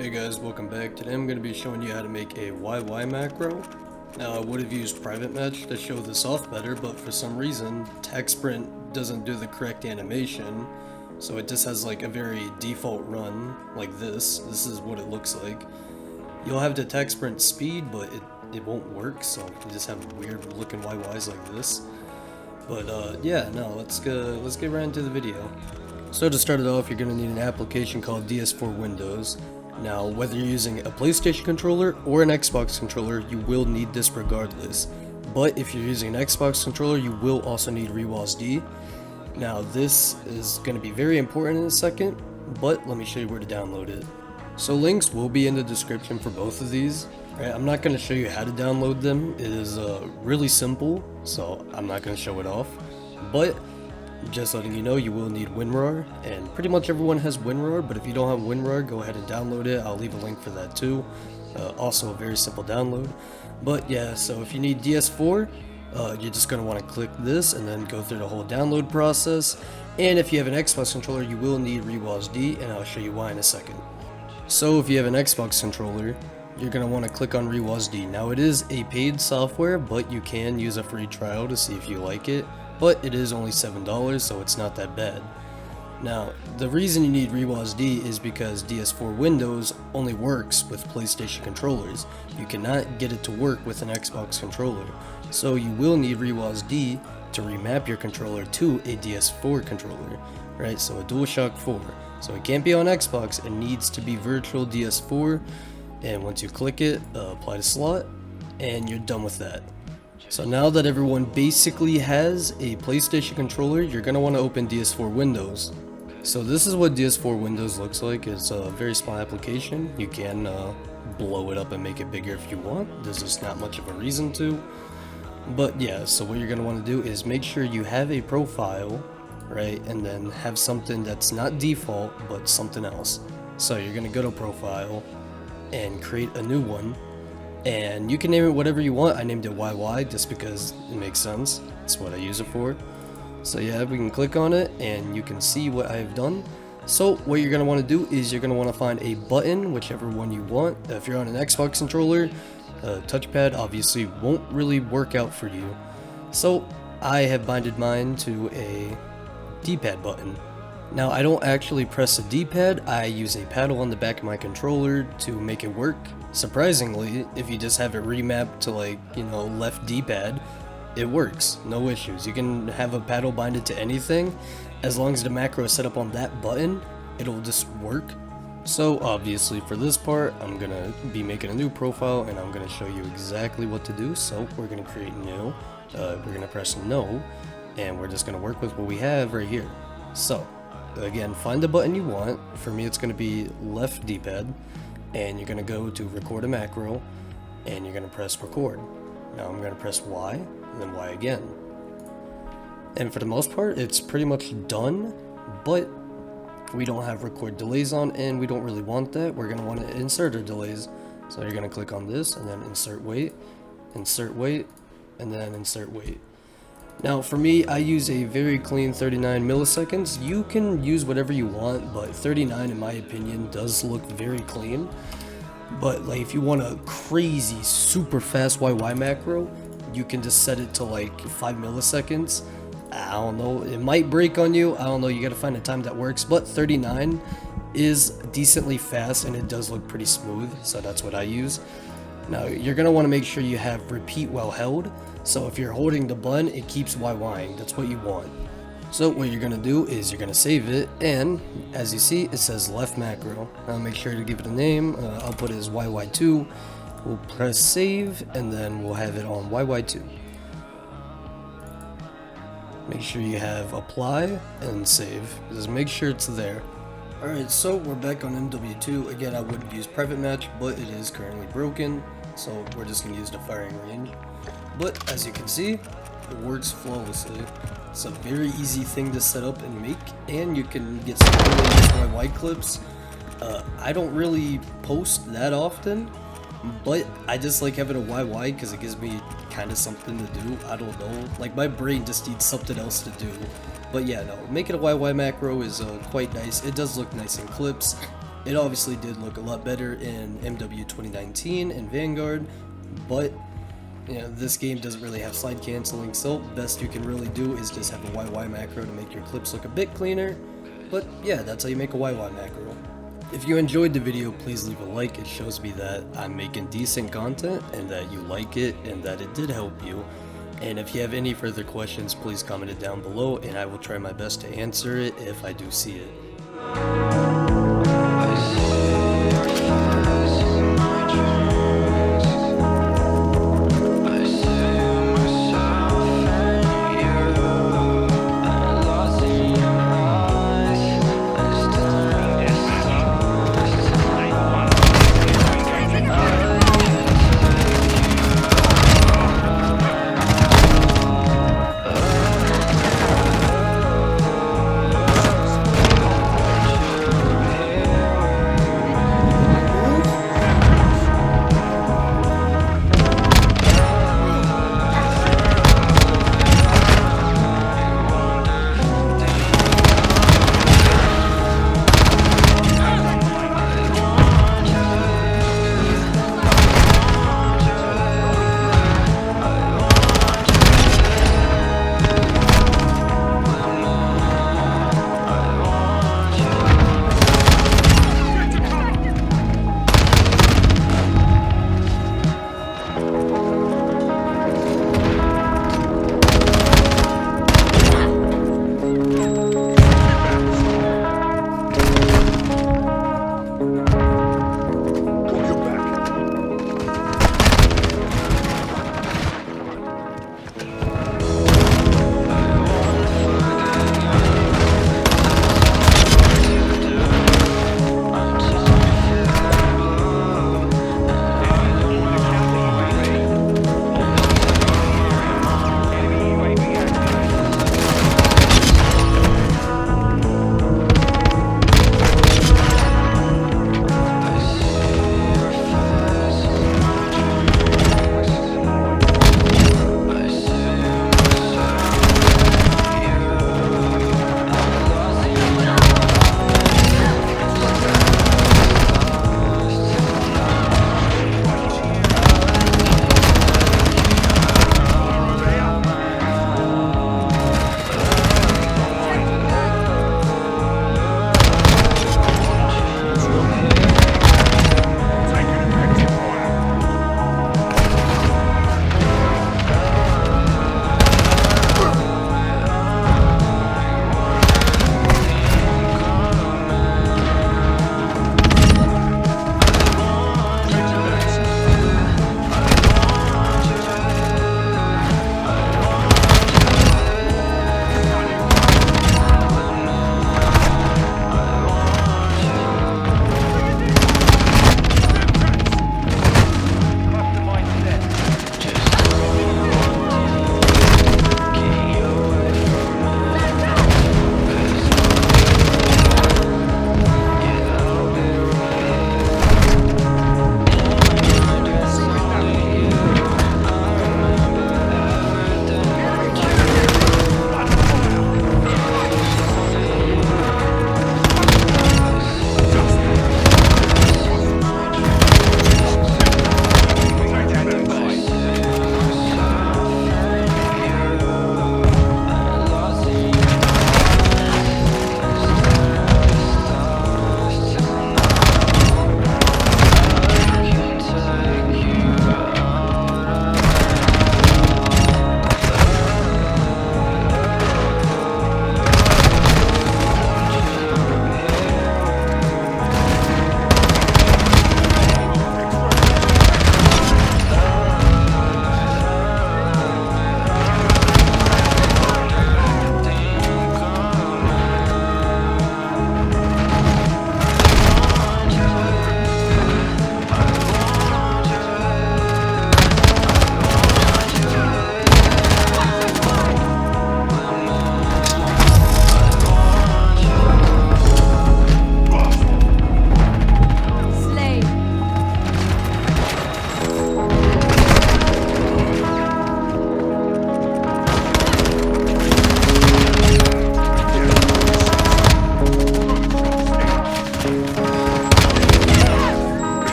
Hey guys, welcome back. Today I'm going to be showing you how to make a YY macro. Now I would have used private match to show this off better, but for some reason tech sprint doesn't do the correct animation, so it just has like a very default run like this. This is what it looks like. You'll have the tech sprint speed, but it won't work, so you just have weird looking YYs like this. But yeah, no, let's get right into the video. So to start it off, you're going to need an application called DS4 Windows. Now, whether you're using a PlayStation controller or an Xbox controller, you will need this regardless. But if you're using an Xbox controller, you will also need ReWASD. Now, this is going to be very important in a second, but let me show you where to download it. So links will be in the description for both of these. Right, I'm not going to show you how to download them. It is really simple, so I'm not going to show it off. But just letting you know, you will need WinRAR, and pretty much everyone has WinRAR, but if you don't have WinRAR, go ahead and download it. I'll leave a link for that too. Also a very simple download. But yeah, so if you need DS4, you're just going to want to click this and then go through the whole download process. And if you have an Xbox controller, you will need ReWASD, and I'll show you why in a second. So if you have an Xbox controller, you're going to want to click on ReWASD. Now it is a paid software, but you can use a free trial to see if you like it. But it is only $7, so it's not that bad. Now, the reason you need ReWASD is because DS4 Windows only works with PlayStation controllers. You cannot get it to work with an Xbox controller. So you will need ReWASD to remap your controller to a DS4 controller, right? So a DualShock 4. So it can't be on Xbox, it needs to be virtual DS4. And once you click it, apply to slot, and you're done with that. So now that everyone basically has a PlayStation controller, you're going to want to open DS4 Windows. So this is what DS4 Windows looks like. It's a very small application. You can blow it up and make it bigger if you want. There's just not much of a reason to. But yeah, so what you're going to want to do is make sure you have a profile, right? And then have something that's not default, but something else. So you're going to go to profile and create a new one. And you can name it whatever you want. I named it YY just because it makes sense. That's what I use it for. So yeah, we can click on it and you can see what I've done. So what you're going to want to do is you're going to want to find a button, whichever one you want. If you're on an Xbox controller, touchpad obviously won't really work out for you. So I have binded mine to a D-pad button. Now I don't actually press a D-pad, I use a paddle on the back of my controller to make it work. Surprisingly, if you just have it remapped to left D-pad, it works, no issues. You can have a paddle binded to anything, as long as the macro is set up on that button, it'll just work. So obviously for this part, I'm gonna be making a new profile and I'm gonna show you exactly what to do. So we're gonna create new, we're gonna press no, and we're just gonna work with what we have right here. So again, find the button you want. For me, it's going to be left D-pad, and you're going to go to record a macro, and you're going to press record. Now I'm going to press Y, and then Y again. And for the most part, it's pretty much done, but we don't have record delays on, and we don't really want that. We're going to want to insert our delays. So you're going to click on this, and then insert wait, and then insert wait. Now for me, I use a very clean 39 milliseconds. You can use whatever you want, but 39 in my opinion does look very clean. But like if you want a crazy super fast YY macro, you can just set it to like 5 milliseconds. I don't know, it might break on you, I don't know, you gotta find a time that works, but 39 is decently fast and it does look pretty smooth, so that's what I use. Now you're going to want to make sure you have repeat while held, so if you're holding the button it keeps YYing, that's what you want. So what you're going to do is you're going to save it, and as you see it says left macro. Now make sure to give it a name, I'll put it as YY2, we'll press save and then we'll have it on YY2. Make sure you have apply and save, just make sure it's there. Alright, so we're back on MW2. Again, I would use private match, but it is currently broken, so we're just going to use the firing range. But as you can see, it works flawlessly. It's a very easy thing to set up and make, and you can get some really nice YY clips. I don't really post that often, but I just like having a YY because it gives me kind of something to do. I don't know, like my brain just needs something else to do. But yeah, no, making a YY macro is quite nice. It does look nice in clips. It obviously did look a lot better in MW 2019 and Vanguard, but this game doesn't really have slide canceling, so best you can really do is just have a YY macro to make your clips look a bit cleaner. But yeah, that's how you make a YY macro. If you enjoyed the video, please leave a like. It shows me that I'm making decent content and that you like it and that it did help you. And if you have any further questions, please comment it down below and I will try my best to answer it if I do see it.